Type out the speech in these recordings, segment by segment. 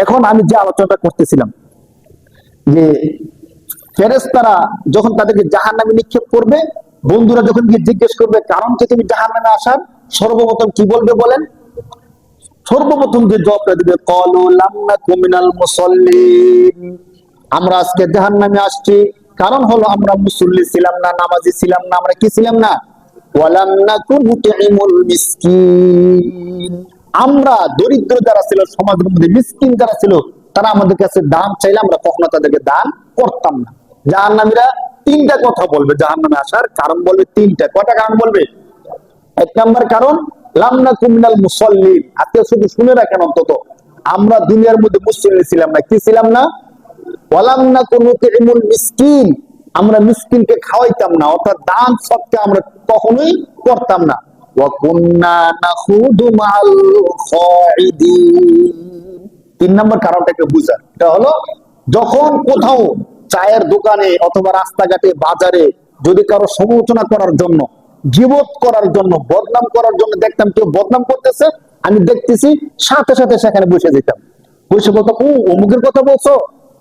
এখন আমি যে আলোচনাটা করতেছিলাম যে ফেরেশতারা যখন তাদেরকে জাহান্নামে নিক্ষেপ করবে, বন্ধুরা যখন গিয়ে জিজ্ঞেস করবে কারণ কি তুমি জাহান্নামে আসার, সর্বপ্রথম কি বলবে বলেন? সর্বপ্রথম যে জবাবটা দিবে, ক্বালু লাম নাকু মিনাল মুসাল্লিন, আমরা আজকে জাহান্নামে আসছি কারণ হলো আমরা মুসল্লি ছিলাম না, নামাজি ছিলাম না। আমরা কি ছিলাম না? ওয়ালাম নাকু নুতিমুল মিসকিন, আমরা দরিদ্র যারা ছিল সমাজের মধ্যে, মিসকিন যারা ছিল তারা আমাদের কাছে দান চাইলে আমরা কখনো তাদেরকে দান করতাম না। জাহান্নামীরা তিনটা কথা বলবে, জাহান্নামে আসার কারণ বলবে তিনটা। কয়টা কারণ বলবে? এক নাম্বার কারণ, লাম নাকু মিনাল মুসাল্লিন, আজকে শুধু শুনে রাখেন অন্তত, আমরা দুনিয়ার মধ্যে মুসল্লি ছিলাম না। কি ছিলাম না? ওয়ালাম নাকু নুতিমুল মিসকিন, আমরা মিসকিনকে খাওয়াইতাম না, অর্থাৎ দান সৎকা আমরা কখনোই করতাম না। ওয়া কুননা নাখুদু মাল খাইদিন, তিন নম্বর কারণটাকে বুঝা, এটা হলো যখন কোথাও চায়ের দোকানে অথবা রাস্তাঘাটে বাজারে যদি কারো সমালোচনা করার জন্য, গীবত করার জন্য, বদনাম করার জন্য দেখতাম কেউ বদনাম করতেছে, আমি দেখতেছি, সাথে সাথে সেখানে বসে যেতাম। বসে বলতাম, ও অমুকের কথা বলছো,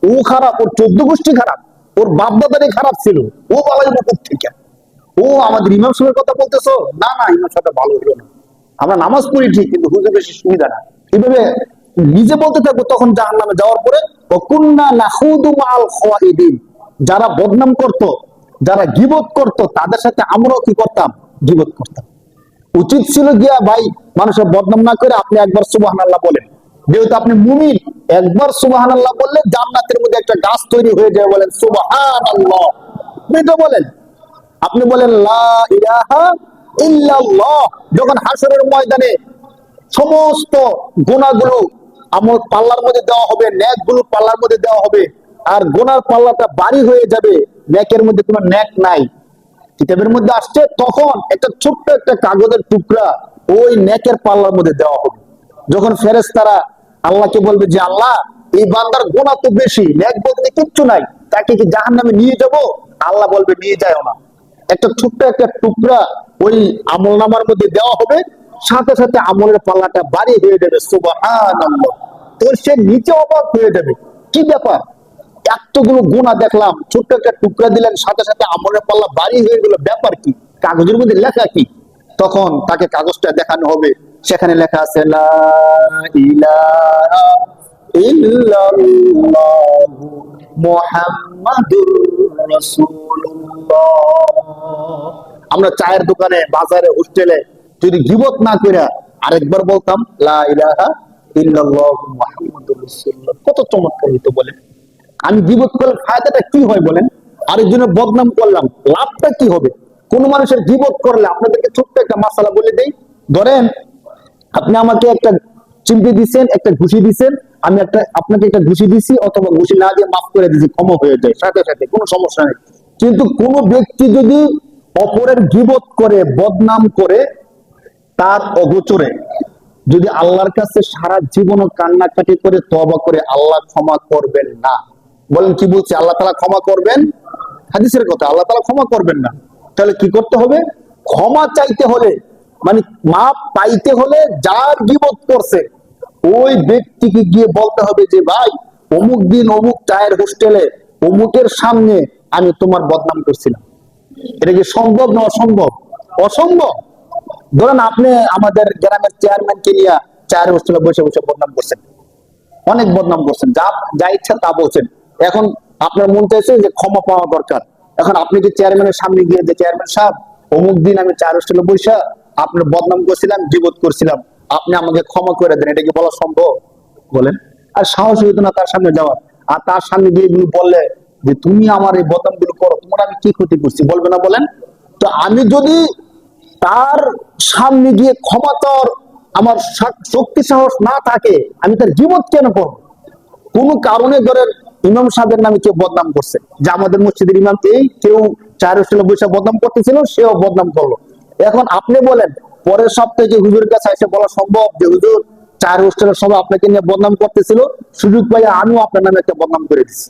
ও খারাপ, ওর 14 গোষ্ঠী খারাপ, ওর বাপ দাদারই খারাপ ছিল, ও বালাই মুখ থেকে। ও আমাদের ইমাম সাহেবের কথা বলতেছো, না না ইমাম সাহেবটা ভালো হলো না, আমরা নামাজ পড়ি ঠিক কিন্তু হুজুর বেশি সুবিধা না। এইভাবে নিজে বলতে থাকবো। তখন জাহান্নামে যাওয়ার পরে কুননা নাখুদু মাল খাওয়াইদিন, যারা বদনাম করত, যারা গীবত করত, তাদের সাথে আমরাও কি করতাম? গীবত করতাম। উচিত ছিল গিয়া ভাই মানুষের বদনাম না করে আপনি একবার সুবহানাল্লাহ বলেন, যেহেতু আপনি মুমিন, একবার সুবহানাল্লাহ বললে জান্নাতের মধ্যে একটা গাছ তৈরি হয়ে যায়। বলেন সুবহানাল্লাহ, আপনি তো বলেন, আপনি বলেন লা ইলাহা ইল্লাল্লাহ। যখন হাসরের ময়দানে সমস্ত গুনাহগুলো আমল পাল্লার মধ্যে দেওয়া হবে, নেকগুলো পাল্লার মধ্যে দেওয়া হবে, আর গুনার পাল্লাটা ভারী হয়ে যাবে, নেকের মধ্যে কোনো নেক নাই, কিতাবের মধ্যে আসছে, তখন একটা ছোট্ট একটা কাগজের টুকরা ওই নেকের পাল্লার মধ্যে দেওয়া হবে। যখন ফেরেশতারা আল্লাহকে বলবে যে আল্লাহ এই বান্দার গুনাহ তো বেশি, নেক বলতে কিচ্ছু নাই, তাকে কি জাহান্নামে নিয়ে যাব? আল্লাহ বলবে নিয়ে যাও না, একটা ছোট্ট একটা টুকরা ওই আমলনামার মধ্যে দেওয়া হবে, সাথে সাথে আমলের পাল্লাটা ভারী হয়ে যাবে। সুবহানাল্লাহ, তো সে নিচে অবাক হয়ে যাবে, কি ব্যাপার, এতগুলো গুনাহ দেখলাম, ছোট্ট একটা টুকরা দিলেন, সাথে সাথে আমলের পাল্লা ভারী হয়ে গেল, ব্যাপার কি? কাগজের মধ্যে লেখা কি? তখন তাকে কাগজটা দেখানো হবে, সেখানে লেখা আছে লা ইলাহা ইল্লাল্লাহু মুহাম্মাদুর রাসূলুল্লাহ। আমরা চায়ের দোকানে, বাজারে, হোস্টেলে যদি গীবত না কইরা আরেকবার বলতাম লা ইলাহা ইল্লাল্লাহু মুহাম্মাদুর রাসূলুল্লাহ, কত চমৎকার হতো বলেন। আমি গীবত করলে ফায়দাটা কি হয় বলেন? আরেকজনের বদনাম করলাম, লাভটা কি হবে? কোন মানুষের গীবত করলে, আপনাদেরকে ছোট্ট একটা মাসালা বলে দেই, ধরেন আপনি আমাকে একটা চিমটি দিচ্ছেন, একটা ঘুষি দিচ্ছেন, আমি আপনাকে একটা ঘুষি দিছি, অথবা ঘুষি না দিয়ে মাফ করে দিছি, ক্ষমা হয়ে যায় সাথে সাথে, কোনো সমস্যা নেই। কিন্তু কোন ব্যক্তি যদি অপরের গীবত করে, বদনাম করে, তার অগোচরে যদি আল্লাহর কাছে সারা জীবন কান্নাকাটি করে তওবা করে, আল্লাহ ক্ষমা করবেন না। বলেন কি বলছে? আল্লাহ তাআলা ক্ষমা করবেন? হাদিসের কথা, আল্লাহ তাআলা ক্ষমা করবেন না। তাহলে কি করতে হবে? ক্ষমা চাইতে হলে, মানে মাপ পাইতে হলে, যার গীবত করছে ওই ব্যক্তিকে গিয়ে বলতে হবে যে ভাই অমুক দিন অমুক চায়ের হোস্টেলে অমুকের সামনে আমি তোমার বদনাম করছিলাম। এটা কি সম্ভব না অসম্ভব? অসম্ভব। ধরেন আপনি আমাদের গ্রামের চেয়ারম্যানকে নিয়ে চায়ের হোস্টেলে বসে বসে বদনাম করছেন, অনেক বদনাম করছেন, যা যা ইচ্ছা তা বলছেন। এখন আপনার মন চাইছে যে ক্ষমা পাওয়া দরকার। এখন আপনি কি চেয়ারম্যানের সামনে গিয়ে যে চেয়ারম্যান সাহেব অমুক দিন আমি চায়ের হোস্টেলে বসে আপনার বদনাম করছিলাম, গীবত করছিলাম, আপনি আমাকে ক্ষমা করে দেন, এটা কি বলা সম্ভব? বলেন। আর সাহস হইতো না তার সামনে যাওয়ার। আর তার সামনে গিয়ে এগুলো বললে যে তুমি আমার এই বদনাম গুলো করো, তোমার আমি কি ক্ষতি করছি, বলবে না? বলেন। তো আমি যদি তার সামনে গিয়ে ক্ষমা চাওয়ার আমার শক্তি সাহস না থাকে, আমি তার গীবত কেন করবো? কোন কারণে ধরেন ইমাম সাহেবের নামে কেউ বদনাম করছে, যে আমাদের মসজিদের ইমাম, এই কেউ চায়ের হোস্টেলে বসে বদনাম করতেছিল, সেও বদনাম করলো। এখন আপনি বলেন, পরের সপ্তাহে হুজুরের কাছে এসে বলা সম্ভব যে হুজুর চায়ের হোস্টেলের সবাই আপনাকে নিয়ে বদনাম করতেছিল, সুযোগ পাইয়া আমিও আপনার নামে একটা বদনাম করে দিচ্ছি,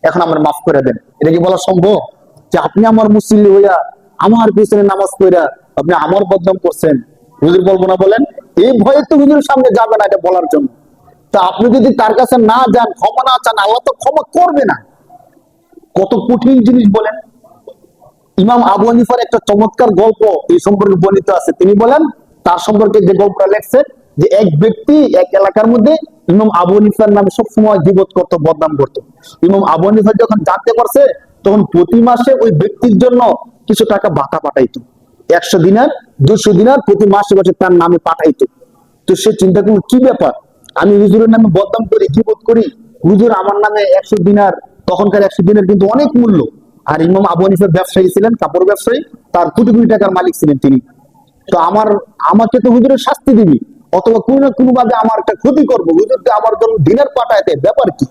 এখন আমার মাফ করে দেন? এটা কি বলা সম্ভব? যে আপনি আমার মুসল্লি হইয়া আমার পিছনে নামাজ পড়া আপনি আমার বদনাম করছেন, হুজুর বলবো না? বলেন। এই ভয়ে তো হুজুরের সামনে যাবে না এটা বলার জন্য। তা আপনি যদি তার কাছে না যান, ক্ষমা না চান, আল্লাহ তো ক্ষমা করবে না। কত কঠিন জিনিস বলেন। ইমাম আবু হানিফার একটা চমৎকার গল্প এই সম্পর্কে বর্ণিত আছে। তিনি বলেন, তার সম্পর্কে যে গল্পটা লেখছে, যে এক ব্যক্তি এক এলাকার মধ্যে ইমাম আবু হানিফার নামে সবসময় গীবত করতো, বদনাম করতো। ইমাম আবু হানিফা যখন জানতে পারছে, তখন প্রতি মাসে ওই ব্যক্তির জন্য কিছু টাকা ভাতা পাঠাইতো। 100 দিনার 200 দিনার প্রতি মাসে মাসে তার নামে পাঠাইতো। তো সে চিন্তা করলো, কি ব্যাপার, আমি হুজুরের নামে বদনাম করি, গীবত করি, হুজুর আমার নামে 100 দিনার, তখনকার 100 দিনের কিন্তু অনেক মূল্য। আর ইমাম আবু হানিফার ব্যবসায়ী ছিলেন, কাপড় ব্যবসায়ী, তার কোটি কোটি টাকার মালিক ছিলেন তিনি। তো আমাকে তো হুজুরের শাস্তি দিবি, অথবা কোনো না কোনো ভাবে আমার একটা ক্ষতি করবো, হুজুর তো আমার জন্য দিনের পাঠাইতে, ব্যাপার কি?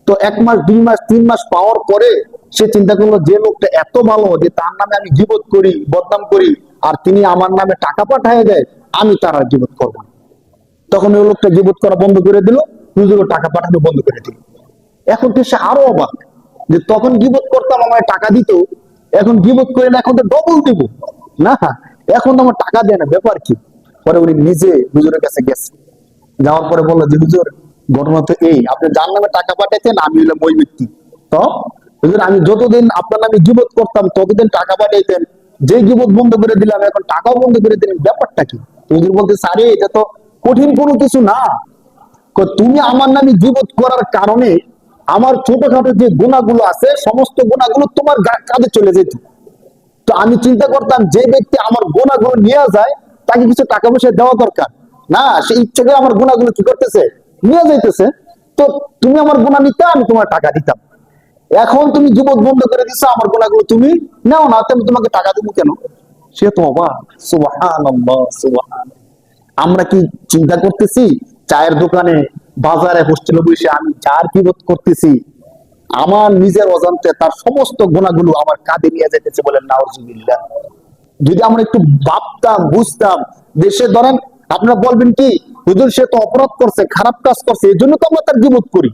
তো 1 মাস 2 মাস 3 মাস পাওয়ার পরে সে চিন্তা করলো, যে লোকটা এত ভালো, যে তার নামে আমি গীবত করি, বদনাম করি, আর তিনি আমার নামে টাকা পাঠায় দেয়, আমি তার আর গীবত করবো না। তখন ওই লোকটা গীবত করা বন্ধ করে দিল, হুজুরও টাকা পাঠানো বন্ধ করে দিল। এখন তো সে আরো অবাক, যে তখন গীবত করতাম আমায় টাকা দিত, এখন গীবত করে না, এখন তো ডবল দিব না, এখন তো আমার টাকা দেয় না, ব্যাপার কি? পরে উনি নিজে হুজুরের কাছে গেছে, যাওয়ার পরে বললো, যে হুজুর, ঘটনা তো এই, আপনি যার নামে টাকা পাঠাইতেন আমি হলাম ওই ব্যক্তি। তো হুজুর, আমি যতদিন আপনার নামে গীবত করতাম ততদিন টাকা পাঠাইতেন, যে গীবত বন্ধ করে দিলাম এখন টাকাও বন্ধ করে দিলেন, ব্যাপারটা কি? হুজুর বলতে, আরে এটা তো কঠিন কোনো কিছু না। তুমি আমার নামে গীবত করার কারণে আমার ছোটখাটো যে গুণাগুলো আছে, সমস্ত গুণাগুলো তোমার কাঁধে চলে যেত। তো আমি চিন্তা করতাম, যে ব্যক্তি আমার গুণাগুলো নিয়ে যায়, তাকে কিছু টাকা পয়সা দেওয়া দরকার না, সে ইচ্ছে করে আমার গুণাগুলো কি করতেছে, নিয়ে যাইতেছে। তো তুমি আমার গুণা নিতে, আমি তোমার টাকা দিতাম। এখন তুমি যুবক বন্ধ করে দিচ্ছ, আমার গুণাগুলো তুমি নাও না, আমি তোমাকে টাকা দেবো কেন? সে তো অবাক। সুবহানাল্লাহ, সুবহানাল্লাহ। আমরা কি চিন্তা করতেছি, চায়ের দোকানে, বাজারে, হোস্টেলে বসে আমি যার কিবোধ করতেছি, আমার নিজের অজান্তে তার সমস্ত গুণাগুলো আমার কাঁধে নিয়ে যেতেছে, বলেন নাউজুবিল্লাহ। যদি আমরা একটু ভাবতাম, বুঝতাম, দেশে ধরেন, আপনারা বলবেন কি, হুজুর সে তো অপরাধ করছে, খারাপ কাজ করছে, এই জন্য তো আমরা তার গীবত করি।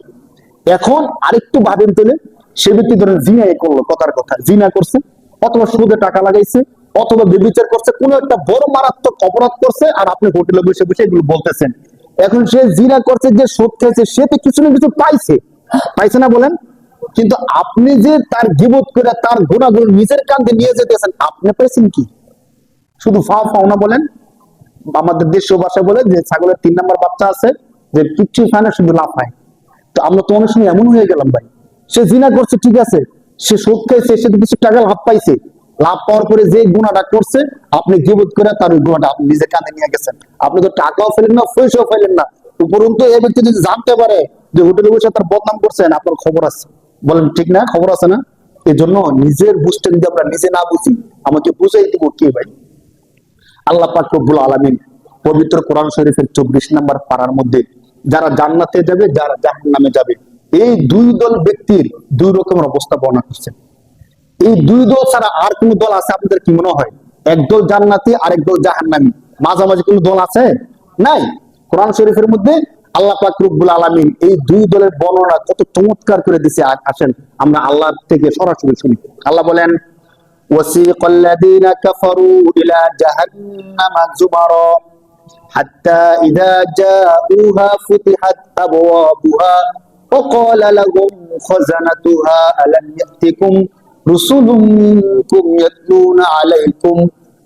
এখন আরেকটু ভাবেন তাহলে, সে ব্যক্তি ধরেন জিনাই করলো, কথার কথা জিনা করছে, অথবা সুদে টাকা লাগাইছে, অথবা ব্যভিচার করছে, কোন একটা বড় মারাত্মক অপরাধ করছে, আর আপনি হোটেলে বসে বসে এগুলো বলতেছেন। এখন সে জিনা করছে, যে সুদ খেয়েছে, সে তো কিছু না কিছু পাইছে, পাইছে না বলেন? কিন্তু আপনি যে তার গীবত করে তার গুণাগুলো নিজের কাঁধে নিয়ে যেতেছেন, আপনি পাইছেন কি? শুধু ফাও ফাও না বলেন। আমাদের দেশীয় ভাষায় বলে যে ছাগলের 3 নাম্বার বাচ্চা আছে, যে কিচ্ছু খায় না, শুধু লাফায়। তো আমরা তো অনেক সময় এমন হয়ে গেলাম ভাই, সে জিনা করছে ঠিক আছে, সে সুদ খাইছে, সে তো কিছু টাকা লাভ পাইছে, লাভ পাওয়ার পরে যে গুণাটা করছে, আপনি গীবত করে তার ওই গুণাটা আপনি নিজের কাঁধে নিয়ে গেছেন। আপনি তো টাকাও ফেলেন না, পয়সাও ফেলেন না, উপরন্তু এই ব্যক্তি যদি জানতে পারে যে হোটেলে বসে তার বদনাম করছেন, আপনার খবর আছে, বলেন ঠিক না? খবর আছে না? এই জন্য নিজের বুঝতে, যদি আমরা নিজে না বুঝি, আমাকে বুঝাই দিব কে ভাই? আল্লাহ পাক রব্বুল আলামিন পবিত্র কোরআন শরীফের 24 নম্বর পারার মধ্যে, যারা জান্নাতে যাবে, যারা জাহান্নামে যাবে, এই দুই দল ব্যক্তির দুই রকমের অবস্থা বর্ণনা করছেন। এই দুই দল ছাড়া আর কোন দল আছে আপনাদের কি মনে হয়? একদল জান্নাতি, আরেক দল জাহান্নামী, মাঝামাঝি কোন দল আছে? নাই। কোরআন শরীফের মধ্যে আল্লাহ পাক রব্বুল আলামিন এই দুই দলের বর্ণনা কত চমৎকার করে দিছে। আসেন আমরা আল্লাহ থেকে সরাসরি শুনি। আল্লাহ বলেন, وسيق الذين كفروا إلى جهنم زمرا حتى إذا جاءوها فتحت أبوابها وقال لهم خزنتها ألم يأتكم رسل منكم يتلون عليكم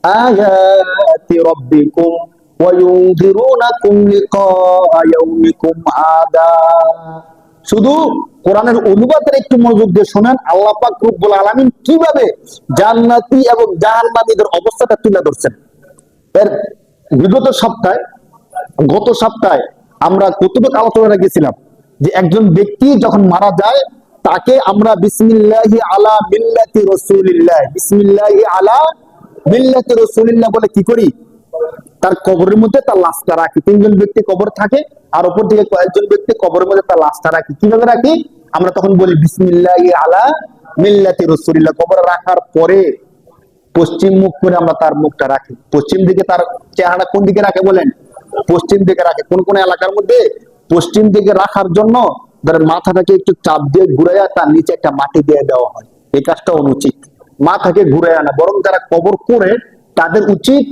آيات ربكم وينذرونكم لقاء يومكم هذا। শুধু কোরআনের অনুবাদের একটু মনোযোগ দিয়ে শোনেন, আল্লাহ পাক রব্বুল আলামিন কিভাবে জান্নাতি এবং জাহান্নামীদের অবস্থাটা তুলে ধরছেন। এর বিগত সপ্তাহে, গত সপ্তাহে আমরা কতটুকু আলোচনা রেখেছিলাম, যে একজন ব্যক্তি যখন মারা যায়, তাকে আমরা বিসমিল্লাহি আলা মিল্লাতি রাসূলিল্লাহ, বিসমিল্লাহি আলা মিল্লাতি রাসূলিল্লাহ বলে কি করি? তার কবরের মধ্যে তার লাশটা রাখি। 3 জন ব্যক্তি কবর থাকে, আর উপর দিকে কয়েকজন ব্যক্তি কবরের মধ্যে তার লাশটা রাখি। কিভাবে রাখি? আমরা তখন বলি বিসমিল্লাহি আলা মিল্লাতি রাসূলিল্লাহ। কবরে রাখার পরে পশ্চিম মুখ করে আমরা তার মুখটা রাখি। পশ্চিম দিকে তার চেহারা কোন দিকে রাখে বলেন? পশ্চিম দিকে রাখে। কোন কোন এলাকার মধ্যে পশ্চিম দিকে রাখার জন্য ধরেন মাথাটাকে একটু চাপ দিয়ে ঘুরাইয়া তার নিচে একটা মাটি দিয়ে দেওয়া হয়। এই কাজটা অনুচিত। মাথাকে ঘুরাইয়া না, বরং যারা কবর করে তাদের উচিত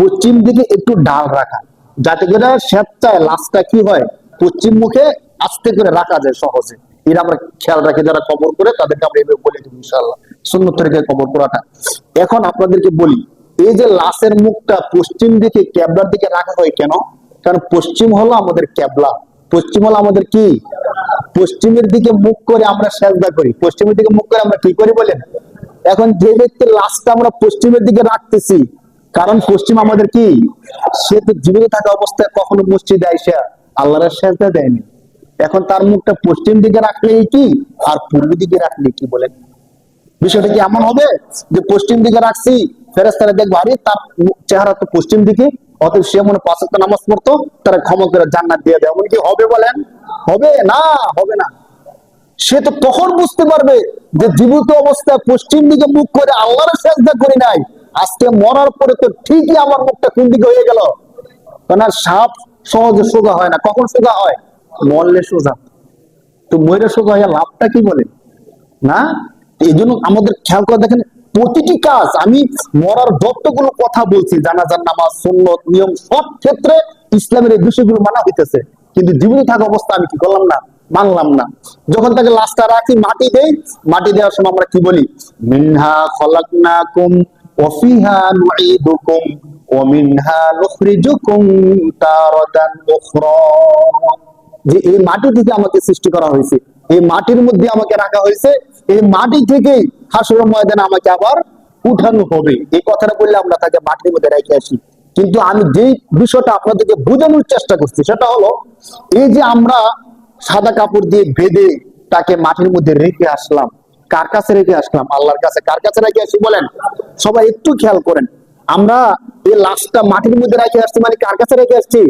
পশ্চিম দিকে একটু ডাল রাখা, যাতে করে স্বেচ্ছায় লাশটা কি হয়, পশ্চিম মুখে আস্তে করে রাখা যায় সহজে। এটা আমরা খেয়াল রাখি, যারা কবর করে তাদেরকে আমরা এভাবে বলে দেবো ইনশাআল্লাহ, সুন্নত তরিকায় কবর করাটা। এখন আপনাদেরকে বলি, এই যে লাশের মুখটা পশ্চিম দিকে ক্যাবলার দিকে রাখা হয় কেন? কারণ পশ্চিম হলো আমাদের ক্যাবলা, পশ্চিম হলো আমাদের কি, পশ্চিমের দিকে মুখ করে আমরা সেজদা করি, পশ্চিমের দিকে মুখ করে আমরা কি করি বলেন? এখন যে ব্যক্তির লাশটা আমরা পশ্চিমের দিকে রাখতেছি, কারণ পশ্চিম আমাদের কি, সে তো জীবিত থাকা অবস্থায় কখনো মসজিদে আইসা আল্লাহর সেজদা দেয়নি। এখন তার মুখটা পশ্চিম দিকে রাখলেই কি, আর পূর্ব দিকে রাখলে কি বলেন? বিষয়টা কি এমন হবে যে পশ্চিম দিকে রাখছি, ফেরেশতারা দেখবো আরে তার চেহারা তো পশ্চিম দিকে, অতএব সে মনে 5 ওয়াক্ত নামাজ পড়তো, তারা ক্ষমা করে জান্নাত দিয়ে দেয়, এমন কি হবে বলেন? হবে না, হবে না। সে তো তখন বুঝতে পারবে যে জীবিত অবস্থায় পশ্চিম দিকে মুখ করে আল্লাহর সেজদা করি নাই, আজকে মরার পরে তো ঠিকই আমার মুখটা কোন দিকে হয়ে গেল। কারণ সাপ সহজে সোজা হয় না, কখন সোজা হয়? মরলে সোজা। তো মরে সোজা হয়ে লাভটা কি বলে না? এই জন্য আমাদের খেয়াল করে দেখেন, প্রতিটি কাজ আমি মরার যতগুলো কথা বলছি, জানাজার নামাজ, সুন্নত, নিয়ম, সব ক্ষেত্রে ইসলামের এই বিষয়গুলো মানা হইতেছে, কিন্তু জীবিত থাকা অবস্থা আমি কি করলাম না, মানলাম না। যখন তাকে লাশটা রাখি, মাটি দেই, মাটি দেওয়ার সময় আমরা কি বলি? মিনহা খলাকনাকুম ওয়া ফিহা নুঈদুকুম ওয়া মিনহা নুখরিজুকুম তারাতান উখরা। যে এই মাটি থেকে আমাকে সৃষ্টি করা হয়েছে, এই মাটির মধ্যে আমাকে রাখা হয়েছে, এই মাটি থেকে হাসরের ময়দানে আমাকে আবার উঠানো হবে। এই কথাটা বললে আমরা তাকে মাটির মধ্যে রেখে আসি। কিন্তু আমি যে বিষয়টা আপনাদেরকে বোঝানোর চেষ্টা করছি সেটা হলো, এই যে আমরা সাদা কাপড় দিয়ে বেঁধে তাকে মাটির মধ্যে রেখে আসলাম, কার কাছে রেখে আসলাম? আল্লাহর কাছে। কার কাছে রেখে আসি বলেন? সবাই একটু খেয়াল করেন, আমরা এই লাশটা মাটির মধ্যে রেখে আসছি, মানে কার কাছে রেখে আসছি?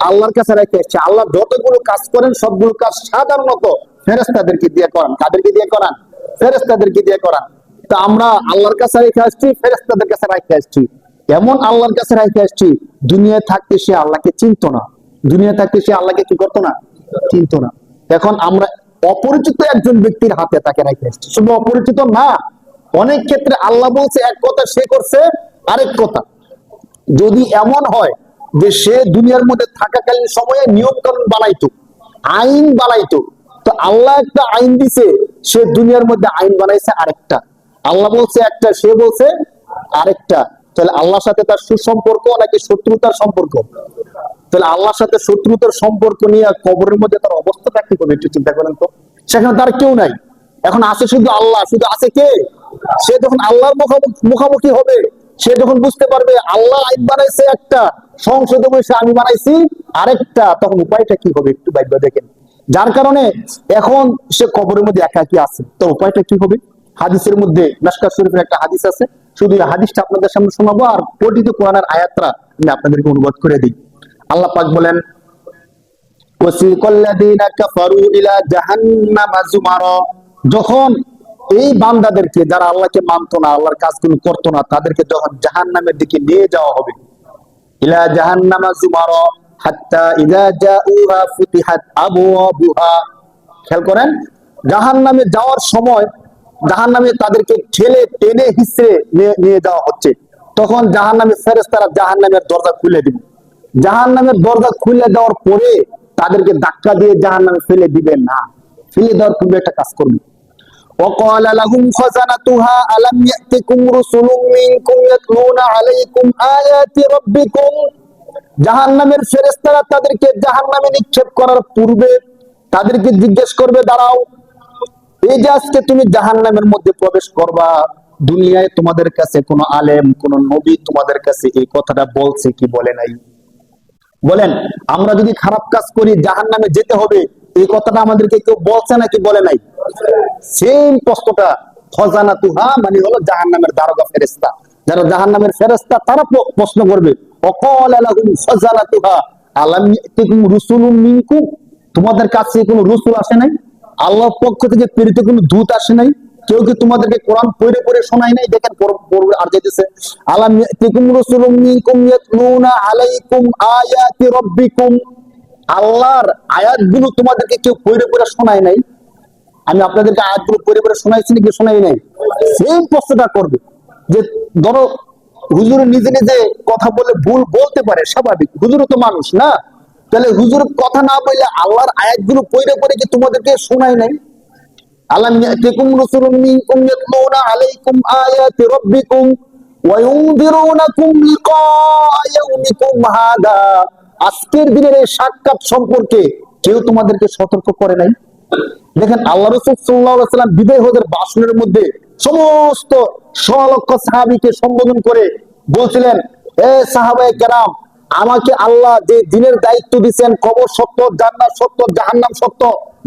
আল্লাহর কাছে রেখে আসছি। আল্লাহ যতগুলো কাজ করেন সবগুলো কাজ সাধারণত ফেরেশতাদেরকে দিয়ে করান। কাদেরকে দিয়ে করান? ফেরেশতাদেরকে দিয়ে করান। তা আমরা আল্লাহর কাছে রেখে আসছি, ফেরেশতাদের কাছে রেখে আসছি। এমন আল্লাহর কাছে রেখে আসছি, দুনিয়ায় থাকতে সে আল্লাহকে চিনতো না, দুনিয়া থাকতে সে আল্লাহকে কি করতো না, চিনতো না। এখন আমরা অপরিচিত একজন ব্যক্তির হাতে তাকে রেখে আসছি। শুধু অপরিচিত না, অনেক ক্ষেত্রে আল্লাহ বলছে এক কথা, সে করছে আরেক কথা। যদি এমন হয় যে সে দুনিয়ার মধ্যে থাকাকালীন সময়ে নিয়ম কানুন বানাইতো, আইন বানাইতো, তো আল্লাহ একটা আইন দিছে, সে দুনিয়ার মধ্যে আইন বানাইছে আরেকটা। আল্লাহ বলছে একটা, সে বলছে আরেকটা। তাহলে আল্লাহর সাথে তার সুসম্পর্ক নাকি শত্রুতার সম্পর্ক? তাহলে আল্লাহর সাথে শত্রুতার সম্পর্ক নিয়ে কবরের মধ্যে তার অবস্থাটা কি হবে একটু চিন্তা করেন তো। সেখানে তার কেউ নাই, এখন আছে শুধু আল্লাহ। শুধু আছে কে? সে যখন আল্লাহর মুখামুখি হবে, সে যখন বুঝতে পারবে আল্লাহ আইন বানাইছে একটা, সংসদে বসে আমি বানাইছি আরেকটা, তখন উপায়টা কি হবে একটু ভাইবা দেখেন। যার কারণে এখন সে কবরের মধ্যে একাকি আছে, তো উপায়টা কি হবে? হাদিসের মধ্যে মিশকাত শরীফের একটা হাদিস আছে, শুধু এই হাদিসটা আপনাদের সামনে শোনাবো, আর পঠিত কোরআনের আয়াতটা আমি আপনাদেরকে অনুবাদ করে দিই। আল্লাহ পাক বলেন, ওয়াসিকাল্লাযীনা কাফারু ইলা জাহান্নামা যুমারা, যখন এই বান্দাদেরকে, যারা আল্লাহকে মানতো না, আল্লাহর কাজগুলো করতো না, তাদেরকে যখন জাহান্নামের দিকে নিয়ে যাওয়া হবে, ইলা জাহান্নামা যুমারা হাত্তা ইযা জাউহা ফুতিহাত আবওয়াবুহা। খেয়াল করেন, জাহান্নামে যাওয়ার সময় জাহান্নামে তাদেরকে ঠেলে টেনে হিসড়ে নিয়ে যাওয়া হচ্ছে, তখন জাহান্নামের ফেরেশতারা জাহান্নামের দরজা খুলে দিবে। জাহান্নামের দরজা খুলে দেওয়ার পরে তাদেরকে ধাক্কা দিয়ে জাহান্নামে ফেলে দিবে না, ফেলে দেওয়ার পূর্বে একটা কাজ করবে। وقال لهم خزنتها ألم يأتكم رسل منكم يتلون عليكم آيات ربكم। জাহান্নামের ফেরেশতারা তাদেরকে জাহান্নামে নিক্ষেপ করার পূর্বে তাদেরকে জিজ্ঞেস করবে, দাঁড়াও, এই যে আজকে তুমি জাহান্নামের মধ্যে প্রবেশ করবা, দুনিয়ায় তোমাদের কাছে কোন আলেম, কোন নবী তোমাদের কাছে এই কথাটা বলছে কি বলে নাই? বলেন, আমরা যদি খারাপ কাজ করি জাহান্নামে যেতে হবে, এই কথাটা আমাদেরকে কেউ বলছে নাকি বলে নাই? সেম প্রশ্নটা, খজানাতুহা মানে হলো জাহান্নামের দারোগা ফেরেশতা, যারা জাহান্নামের ফেরেশতা, তারা প্রশ্ন করবে, ওয়াকালা লাহুম খজানাতুহা আলাম ইয়াতিকুম রুসুলুম মিনকুম, তোমাদের কাছে কোনো রসুল আসে নাই? আল্লাহর পক্ষ থেকে প্রেরিত কোনো দূত আসে নাই? কেউ কি তোমাদেরকে কোরআন পড়ে পড়ে শোনায় নাই? দেখেন পড়বে আর যেতেছে, আলাম ইয়াতিকুম রাসূলুম মিনকুম ইয়াতলুনা আলাইকুম আয়াতি রাব্বিকুম, আল্লাহর আয়াতগুলো তোমাদেরকে কেউ পড়ে পড়ে শোনায় নাই? আমি আপনাদেরকে আয়াতগুলো পড়ে পড়ে শোনাইছি নাকি শোনাই নাই? সেম প্রশ্নটা করবে। যে ধরো হুজুর নিজে নিজে কথা বলে ভুল বলতে পারে, স্বাভাবিক, হুজুরও তো মানুষ না, তাহলে হুজুর কথা না বললে আল্লাহর আয়াতগুলো পড়ে পড়ে কি তোমাদেরকে শোনাই নাই? আলাম ইয়াতিকুম রাসূলুম মিনকুম ইয়াতলুনা আলাইকুম আয়াতি রাব্বিকুম ওয়া ইউনযিরুনাকুম লিকাআ ইয়াউমিকুম হাদা। আজকের দিনের এই সাক্ষাৎ সম্পর্কে কেউ তোমাদেরকে সতর্ক করে নাই? দেখেন আল্লাহ রাসূল সাল্লাল্লাহু আলাইহি ওয়াসাল্লাম বিদায় হজের ভাষণের মধ্যে সমস্ত সলক্ষ সাহাবীকে সম্বোধন করে বলছিলেন, এ সাহাবায়ে কেরাম, আমাকে আল্লাহ যে দিনের দায়িত্ব দিয়েছেন, কবর সত্য, জান্নাত সত্য, জাহান্নাম সত্য,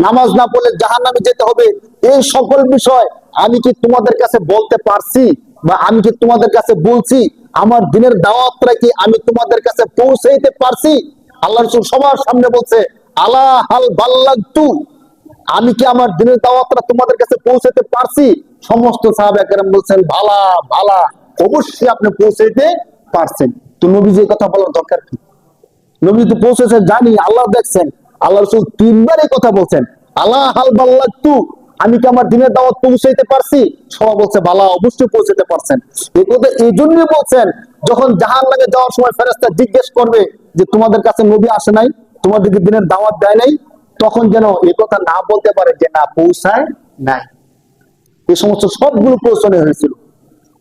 নামাজ না পড়লে জাহান্নামে যেতে হবে, এই সকল বিষয় আমি কি তোমাদের কাছে বলতে পারছি বা আমি কি তোমাদের কাছে বলছি? আমার দিনের দাওয়াতটা কি আমি তোমাদের কাছে পৌঁছাইতে পারছি? আল্লাহ রাসূল সবার সামনে বলছে, আলা হাল বাল্লাগতু, আমি কি আমার দিনের দাওয়াতটা তোমাদের কাছে পৌঁছাতে পারছি? সমস্ত সাহাবা কেরাম বলছেন, ভালা ভালা, অবশ্যই আপনি পৌঁছাইতে পারছেন। তো নবী যে কথা বলার দরকার কি? নবী তো পৌঁছেছে, জানি, আল্লাহ দেখছেন। আল্লাহ রাসূল তিনবার এই কথা বলছেন, আল্লাহ হাল বাল্লাগতু, আমি কি আমার দিনের দাওয়াত পৌঁছাইতে পারছি? সবাই বলছে বালা, অবশ্যই পৌঁছাতে পারছেন। এই কথা এই জন্যই বলছেন, যখন জাহান্নামে যাওয়ার সময় ফেরেশতা জিজ্ঞেস করবে যে তোমাদের কাছে নবী আসে নাই, তোমাদেরকে দিনের দাওয়াত দেয় নাই, তখন যেন এই কথা না বলতে পারে যে না, পৌঁছায় নাই। এই সমস্ত সবগুলো পৌঁছানো হয়েছিল।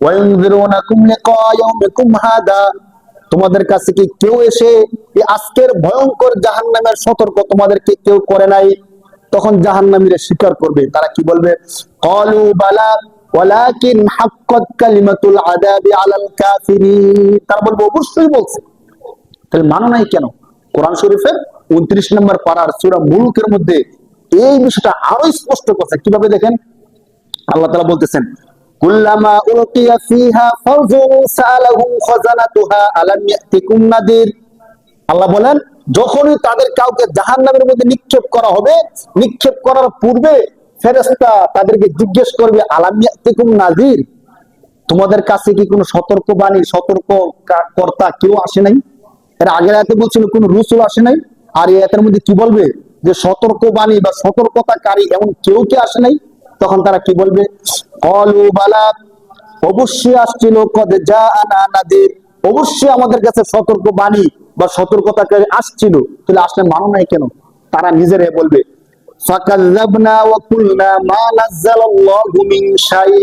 ওয়ায়ুনযিরুনাকুম লিকাআ ইয়াউমিকুম হাদা, তোমাদের কাছে কি কেউ এসে এই আজকের ভয়ঙ্কর জাহান্নামের সতর্ক তোমাদেরকে কেউ করে নাই? তখন জাহান্নামীরা স্বীকার করবে, তারা কি বলবে? ক্বালু বালা ওয়ালাকিন হাক্কাত কালিমাতুল আযাবি আলাল কাফিরিন, তারা বলবে অবশ্যই বলছে। তাহলে মানো নাই কেন? কোরআন শরীফের 29 নম্বর পারার সূরা মুলুকের মধ্যে এই বিষয়টা আরো স্পষ্ট করছে। কিভাবে দেখেন, আল্লাহ তাআলা বলতেছেন, কুল্লামা উলকিয়া ফিহা ফাওজুন সালাহুম খাজানাতুহা আলাম ইয়াতিকুম নাদির। আল্লাহ বলেন, যখনই তাদের কাউকে জাহান্নামের মধ্যে নিক্ষেপ করা হবে, নিক্ষেপ করার পূর্বে ফেরেশতা তাদেরকে জিজ্ঞেস করবে, আলাম ইয়াতিকুম নাদির, তোমাদের কাছে কি কোনো সতর্কবাণী, সতর্ক কর্তা কেউ আসে নাই? এর আগের আয়াতে বলছিল কোন রাসূল আসে নাই, আর এই আয়াতের মধ্যে কি বলবে যে সতর্কবাণী বা সতর্কতাকারী এমন কেউ কি আসে নাই? তখন তারা কি বলবে? ক্বালু বালা, অবশ্যই আসছিল, কদ জাআনা নাদির, অবশ্যই আমাদের কাছে সতর্কবাণী বা সতর্কতাকারী আসছিল। তাহলে আসলে মানো নাই কেন? তারা নিজেরাই বলবে, ফাকাযাবনা ওয়া কুলনা মা নাযালাল্লাহু মিন শাই।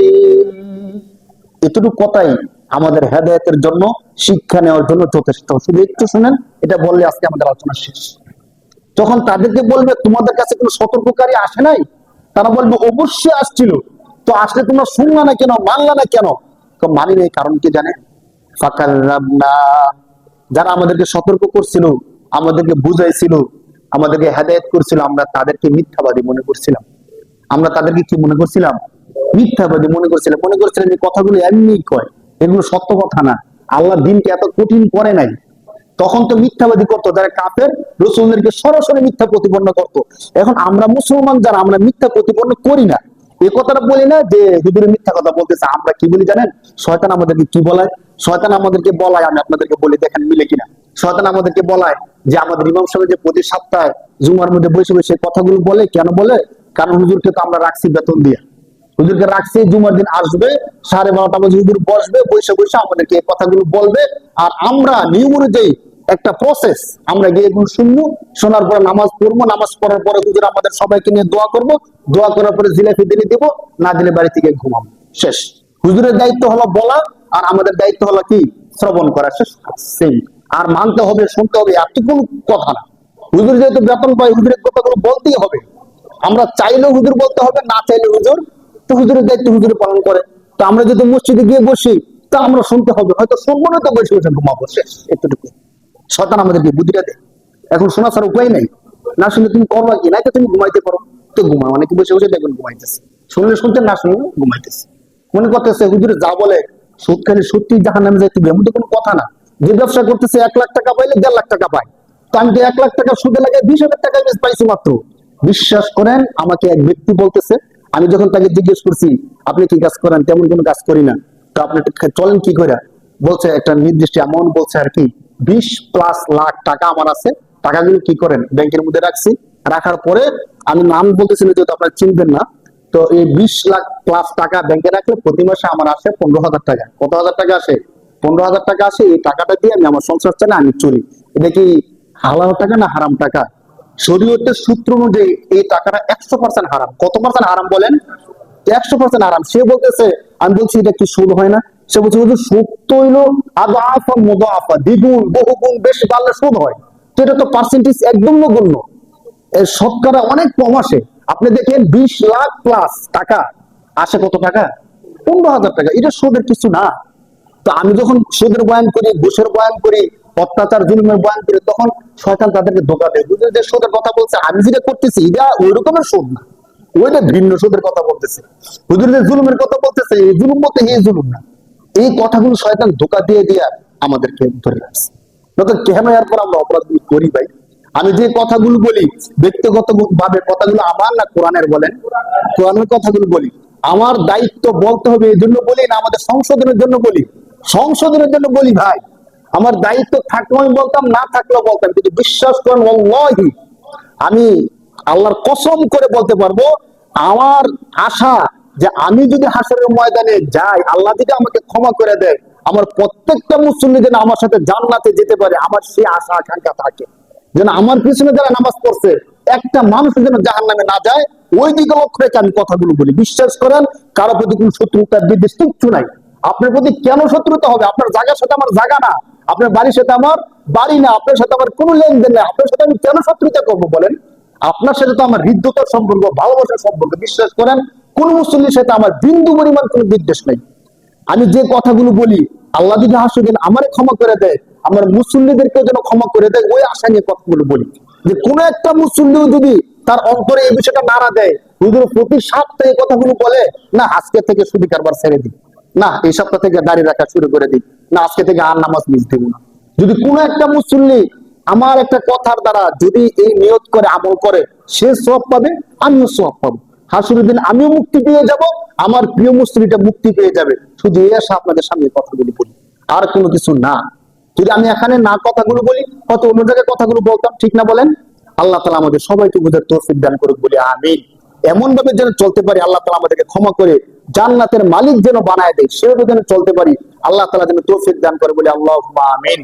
এতটুকু কথাই আমাদের হেদায়েতের জন্য, শিক্ষা নেওয়ার জন্য যথেষ্ট। শুধু একটু শুনেন, এটা বললে আজকে আমাদের আলোচনা শেষ। যখন তাদেরকে বলবে তোমাদের কাছে কোনো সতর্ককারী আসে নাই, তারা বলবে অবশ্যই আসছিল। তো আসলে তোমরা শুনলা না কেন, মানলা না কেন? তো মানি নাই, কারণ কি জানে? ফাকাযাবনা, যারা আমাদেরকে সতর্ক করছিল, আমাদেরকে বুঝাইছিল, আমাদেরকে হেদায়েত করছিল, আমরা তাদেরকে মিথ্যাবাদী মনে করছিলাম। আমরা তাদেরকে কি মনে করছিলাম? মিথ্যাবাদী মনে করছিলাম। মনে করছিলাম এই কথাগুলো এমনি কয়, এগুলো সত্য কথা না। আল্লাহ দিনকে এত কঠিন করে নাই। তখন তো মিথ্যাবাদী করতো যারা কাফের, রাসূলদেরকে সরাসরি মিথ্যা প্রতিপন্ন করতো। এখন আমরা মুসলমান যারা, আমরা মিথ্যা প্রতিপন্ন করি না। এই কথাটা বলি না যে হুজুরে মিথ্যা কথা বলতেছে। আমরা কি বলি জানেন? শয়তান আমাদেরকে কি বলায়? শয়তান আমাদেরকে বলায়, আমি আপনাদেরকে বলি, দেখেন মিলে কিনা। শয়তান আমাদেরকে বলায় যে আমাদের ইমাম সাহেব যে প্রতি সপ্তাহে জুমার মধ্যে বসে বসে কথাগুলো বলে, কেন বলে? কারণ হুজুরকে তো আমরা রাখছি বেতন দিয়ে। হুজুরকে রাখছি, জুমার দিন আসবে, 12:30 বাজে হুজুর বসবে, বসে বসে আমাদেরকে এই কথাগুলো বলবে। আর আমরা নিয়ম অনুযায়ী একটা প্রসেস, আমরা গিয়ে এগুলো শুনবো, শোনার পরে নামাজ পড়বো, নামাজ পড়ার পরে হুজুর আমাদের সবাইকে নিয়ে দোয়া করবো, দোয়া করার পরে জিলাপি দিলে দিব, না দিলে বাড়ি থেকে ঘুমাবো, শেষ। হুজুরের দায়িত্ব হলো বলা, আর আমাদের দায়িত্ব হলো কি? শ্রবণ করা, শেষ। সেম। আর মানতে হবে, শুনতে হবে, এত কোনো কথা না। হুজুর যেহেতু বেতন পায়, হুজুরের কথাগুলো বলতেই হবে। আমরা চাইলেও হুজুর বলতে হবে, না চাইলে হুজুর, তো হুজুরের দায়িত্ব হুজুর পালন করে। তো আমরা যদি মসজিদে গিয়ে বসি, তা আমরা শুনতে হবে, হয়তো শুনবো না, তো বসে বসে ঘুমাবো, শেষ। এতটুকু শয়তান আমাদেরকে বুদ্ধিটা দেয়। এখন শোনা ছাড়া উপায় নাই। না শুনলে তুমি করবা কি? নাই তো তুমি ঘুমাইতে পারো, তো ঘুমা। অনেকে বসে বসে দেখবেন ঘুমাইতেছে, শুনলে শুনতে, না শুনলে ঘুমাইতেছে। মনে করতেছে হুজুরে যা বলে সুদ খালি সত্যি জাহান্নামে যাইতে হবে, এমন তো কোনো কথা না। যে ব্যবসা করতেছে 1 লাখ টাকা পাইলে 1.5 লাখ টাকা পায়, তো আমি তো 1 লাখ টাকা সুদে লাগে 20,000 টাকা পাইছি মাত্র। বিশ্বাস করেন, আমাকে এক ব্যক্তি বলতেছে, আমি যখন তাকে জিজ্ঞেস করছি আপনি কি কাজ করেন, তেমন কোনো কাজ করি না, তো আপনি চলেন কি করে? বলছে একটা নির্দিষ্ট অ্যামাউন্ট বলছে আর কি, 20+ লাখ টাকা আমার আছে। টাকাগুলো কি করেন? ব্যাংকের মধ্যে রাখছি। রাখার পরে আমি নাম বলতেছি না, যেহেতু আপনারা চিনবেন না, তো এই 20+ লাখ টাকা ব্যাংকে রাখলে প্রতি মাসে আমার আসে 15,000 টাকা। কত হাজার টাকা আসে? 15,000 টাকা আসে। এই টাকাটা দিয়ে আমি আমার সংসার চালাই, আমি চলি। এটা কি হালাল টাকা না হারাম টাকা? শরীয়তের সূত্র অনুযায়ী এই টাকাটা 100% হারাম। কত পার্সেন্ট হারাম বলেন? 100% হারাম। সে বলতেছে, আমি বলছি এটা কি সুদ হয় না? সে বলছে হুজুর সুদ তো হইলো আদাফা মুদাফা, দ্বিগুণ বহুগুণ বেশি বাড়লে সুদ হয়। তো এটা তো পার্সেন্টেজ একদম নগণ্য, এর শতকরা অনেক কম আসে। আপনি দেখেন 20 লাখ প্লাস টাকা আসে কত টাকা? 15,000 টাকা। এটা সুদের কিছু না। তো আমি যখন সুদের বয়ান করি, ঘুষের বয়ান করি, অত্যাচার জুলুমের বয়ান করি, তখন শয়তান তাদেরকে ধোঁকা দেয়, বুঝলে যে সুদের কথা বলছে, আমি যেটা করতেছি এটা ওই রকমের সুদ না, ওইটা ভিন্ন সুদের কথা বলতেছে। হুজুর যে জুলুমের কথা বলতেছে, এই জুলুম বলতে এই জুলুম না। এই কথাগুলো শয়তান ধোঁকা দিয়ে দিয়ে আমাদেরকে ধরে রাখছে। নতুন কেন এরপর আমরা অপরাধগুলো করি ভাই? আমি যে কথাগুলো বলি ব্যক্তিগত ভাবে কথাগুলো আমার না কোরআনের বলেন? কোরআনের কথাগুলো বলি। আমার দায়িত্ব বলতে হবে এই জন্য বলি না আমাদের সংশোধনের জন্য বলি? সংশোধনের জন্য বলি ভাই। আমার দায়িত্ব থাকলেও আমি বলতাম, না থাকলেও বলতাম, কিন্তু বিশ্বাস করেন ওয়াল্লাহি আমি আল্লাহর কসম করে বলতে পারবো, আমার আশা যে আমি যদি হাসরের ময়দানে যাই, আল্লাহ যদি আমাকে ক্ষমা করে দেয়, আমার প্রত্যেকটা মুসলিম যেন আমার সাথে জান্নাতে যেতে পারে, আমার সেই আশা আকাঙ্ক্ষা থাকে। যেন আমার পিছনে যারা নামাজ পড়ছে একটা মানুষ যেন জাহান্নামে না যায়, ওই দিকে লক্ষ্য রেখে আমি কথাগুলো বলি। বিশ্বাস করেন কারো প্রতি কোনো শত্রুতার বিদ্বেষ কিচ্ছু নাই। আপনার প্রতি কেন শত্রুতা হবে? আপনার জায়গার সাথে আমার জায়গা না, আপনার বাড়ির সাথে আমার বাড়ি না, আপনার সাথে আমার কোনো লেনদেন নাই। আপনার সাথে আমি কেন শত্রুতা করবো বলেন? আপনার সাথে তো আমার হৃদ্যতার সম্পর্ক, ভালোবাসার সম্পর্ক। বিশ্বাস করেন কোন মুসলিমের সাথে আমার বিন্দু পরিমাণ কোনো বিদ্বেষ নাই। আমি যে কথাগুলো বলি, আল্লাহ যদি হাসুদিন আমারে ক্ষমা করে দেয়, আমার মুসল্লিদেরকেও যেন ক্ষমা করে দেয়, ওই আশা নিয়ে কথাগুলো বলি। যে কোন একটা মুসল্লিও যদি তার অন্তরে এই বিষয়টা নাড়া দেয়, হুজুর প্রতি সপ্তাহে এই কথাগুলো বলে, না আজকে থেকে সুদি কারবার ছেড়ে দিই, না এই সপ্তাহ থেকে দাঁড়িয়ে রাখা শুরু করে দিই, না আজকে থেকে আর নামাজ মিস দিব না। যদি কোন একটা মুসল্লি আমার একটা কথার দ্বারা যদি এই নিয়ত করে আমল করে, সে সওয়াব পাবে, আমিও সওয়াব পাবো। হাসরের দিন আমিও মুক্তি পেয়ে যাব, আমার প্রিয় মুসলিমটা মুক্তি পেয়ে যাবে। শুধু এই আশা আপনাদের সামনে কথাগুলো বলি, আর কোনো কিছু না। যদি আমি এখানে না কথাগুলো বলি, হয়তো অন্য জায়গায় কথাগুলো বলতাম, ঠিক না বলেন? আল্লাহ তাআলা আমাদের সবাইকে বুঝার তৌফিক দান করুক বলি আমিন। এমন ভাবে যেন চলতে পারি, আল্লাহ তাআলা আমাদেরকে ক্ষমা করে জান্নাতের মালিক যেন বানায় দেয়, সেভাবে যেন চলতে পারি, আল্লাহ তাআলা যেন তৌফিক দান করে বলি আল্লাহুম্মা আমিন।